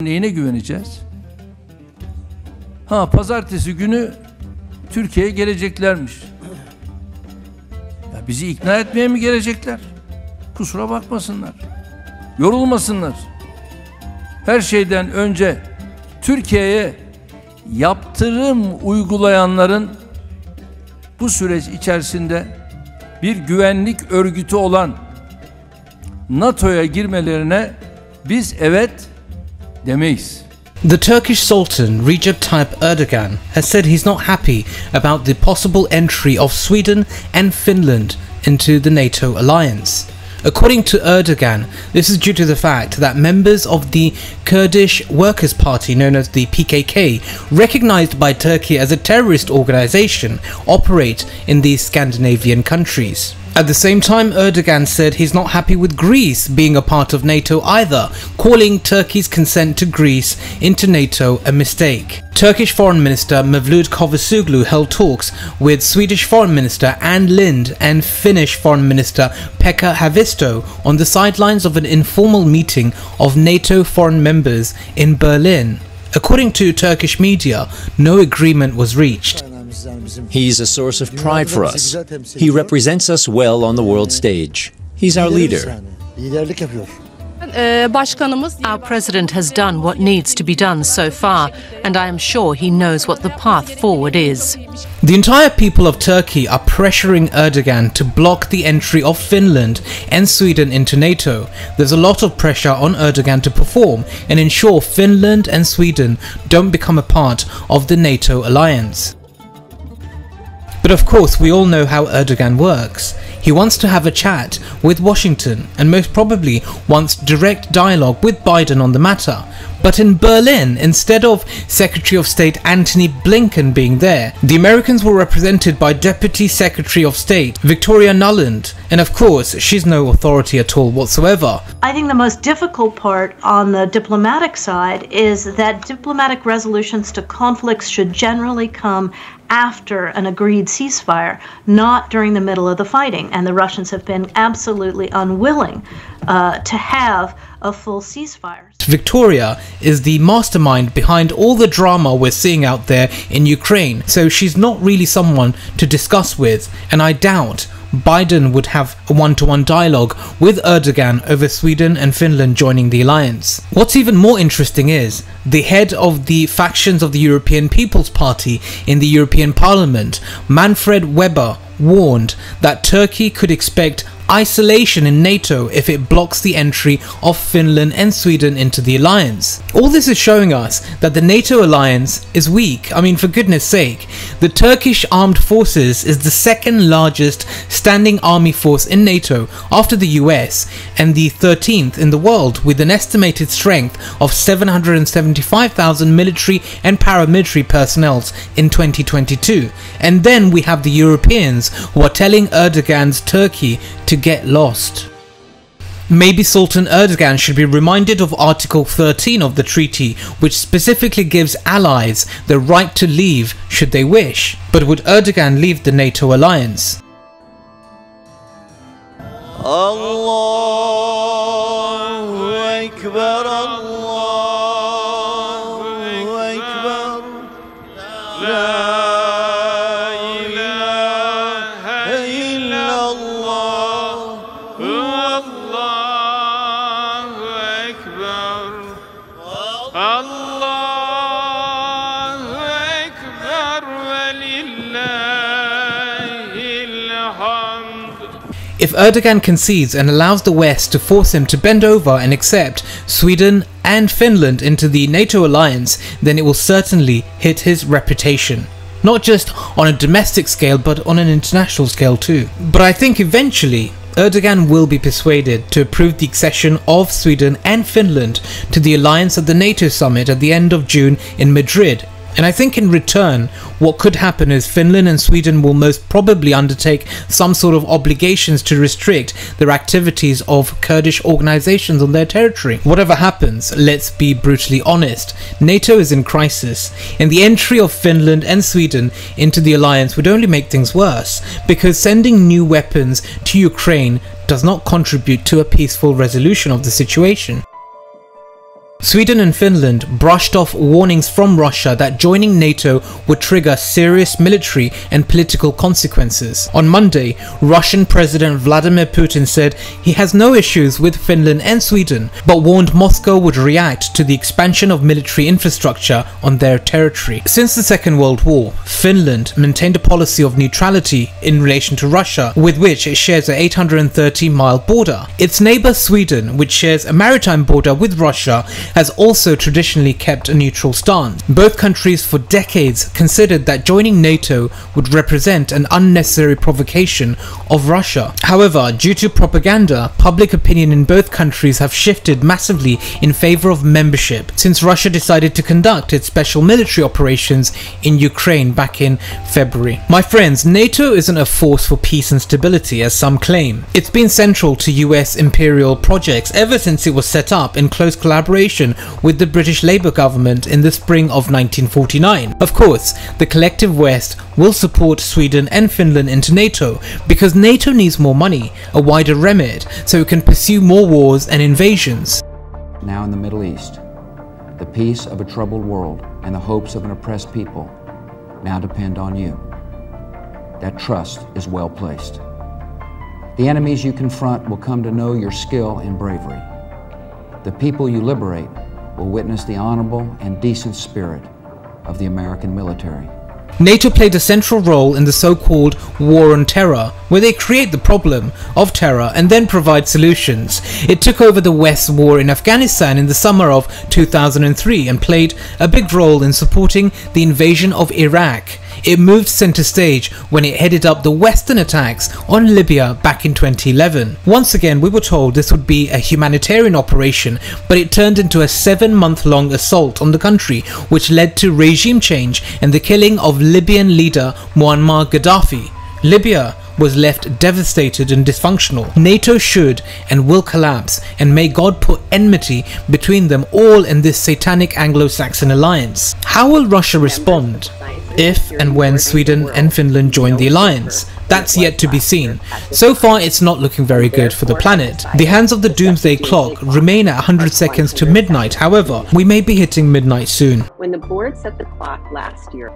Neyine güveneceğiz? Ha, pazartesi günü Türkiye'ye geleceklermiş. Ya bizi ikna etmeye mi gelecekler? Kusura bakmasınlar. Yorulmasınlar. Her şeyden önce Türkiye'ye yaptırım uygulayanların bu süreç içerisinde bir güvenlik örgütü olan NATO'ya girmelerine biz evet demeyiz. The Turkish Sultan Recep Tayyip Erdogan has said he's not happy about the possible entry of Sweden and Finland into the NATO alliance. According to Erdogan, this is due to the fact that members of the Kurdish Workers' Party, known as the PKK, recognized by Turkey as a terrorist organization, operate in these Scandinavian countries. At the same time, Erdogan said he's not happy with Greece being a part of NATO either, calling Turkey's consent to Greece into NATO a mistake. Turkish Foreign Minister Mevlut Cavusoglu held talks with Swedish Foreign Minister Ann Linde and Finnish Foreign Minister Pekka Haavisto on the sidelines of an informal meeting of NATO foreign members in Berlin. According to Turkish media, no agreement was reached. He's a source of pride for us. He represents us well on the world stage. He's our leader. Our president has done what needs to be done so far, and I am sure he knows what the path forward is. The entire people of Turkey are pressuring Erdogan to block the entry of Finland and Sweden into NATO. There's a lot of pressure on Erdogan to perform and ensure Finland and Sweden don't become a part of the NATO alliance. But of course, we all know how Erdogan works. He wants to have a chat with Washington and most probably wants direct dialogue with Biden on the matter. But in Berlin, instead of Secretary of State Antony Blinken being there, the Americans were represented by Deputy Secretary of State Victoria Nuland, and of course, she's no authority at all whatsoever. I think the most difficult part on the diplomatic side is that diplomatic resolutions to conflicts should generally come after an agreed ceasefire, not during the middle of the fighting. And the Russians have been absolutely unwilling to have a full ceasefire. Victoria is the mastermind behind all the drama we're seeing out there in Ukraine, so she's not really someone to discuss with, and I doubt Biden would have a one-to-one dialogue with Erdogan over Sweden and Finland joining the alliance. What's even more interesting is the head of the factions of the European People's Party in the European Parliament, Manfred Weber, warned that Turkey could expect isolation in NATO if it blocks the entry of Finland and Sweden into the alliance. All this is showing us that the NATO alliance is weak. I mean, for goodness sake, the Turkish armed forces is the second largest standing army force in NATO after the US and the 13th in the world, with an estimated strength of 775,000 military and paramilitary personnel in 2022. And then we have the Europeans who are telling Erdogan's Turkey to get lost. Maybe Sultan Erdogan should be reminded of Article 13 of the treaty, which specifically gives allies the right to leave should they wish. But would Erdogan leave the NATO alliance? Allahu Ekber, Allahu Ekber, La If Erdogan concedes and allows the West to force him to bend over and accept Sweden and Finland into the NATO alliance, then it will certainly hit his reputation. Not just on a domestic scale, but on an international scale too. But I think eventually Erdogan will be persuaded to approve the accession of Sweden and Finland to the alliance at the NATO summit at the end of June in Madrid. And I think in return, what could happen is Finland and Sweden will most probably undertake some sort of obligations to restrict their activities of Kurdish organizations on their territory. Whatever happens, let's be brutally honest, NATO is in crisis, and the entry of Finland and Sweden into the alliance would only make things worse, because sending new weapons to Ukraine does not contribute to a peaceful resolution of the situation. Sweden and Finland brushed off warnings from Russia that joining NATO would trigger serious military and political consequences. On Monday, Russian President Vladimir Putin said he has no issues with Finland and Sweden, but warned Moscow would react to the expansion of military infrastructure on their territory. Since the Second World War, Finland maintained a policy of neutrality in relation to Russia, with which it shares a 830-mile border. Its neighbour Sweden, which shares a maritime border with Russia, has also traditionally kept a neutral stance. Both countries for decades considered that joining NATO would represent an unnecessary provocation of Russia. However, due to propaganda, public opinion in both countries have shifted massively in favour of membership since Russia decided to conduct its special military operations in Ukraine back in February. My friends, NATO isn't a force for peace and stability as some claim. It's been central to US imperial projects ever since it was set up in close collaboration with the British Labour government in the spring of 1949. Of course, the collective West will support Sweden and Finland into NATO because NATO needs more money, a wider remit, so it can pursue more wars and invasions. Now in the Middle East, the peace of a troubled world and the hopes of an oppressed people now depend on you. That trust is well placed. The enemies you confront will come to know your skill and bravery. The people you liberate will witness the honorable and decent spirit of the American military. NATO played a central role in the so-called War on Terror, where they create the problem of terror and then provide solutions. It took over the West's war in Afghanistan in the summer of 2003 and played a big role in supporting the invasion of Iraq. It moved center stage when it headed up the Western attacks on Libya back in 2011. Once again, we were told this would be a humanitarian operation, but it turned into a 7-month-long assault on the country, which led to regime change and the killing of Libyan leader Muammar Gaddafi. Libya was left devastated and dysfunctional. NATO should and will collapse, and may God put enmity between them all in this satanic Anglo-Saxon alliance. How will Russia respond if and when Sweden and Finland join the alliance? That's yet to be seen. So far, it's not looking very good for the planet. The hands of the doomsday clock remain at 100 seconds to midnight. However, we may be hitting midnight soon. When the board set the clock last year,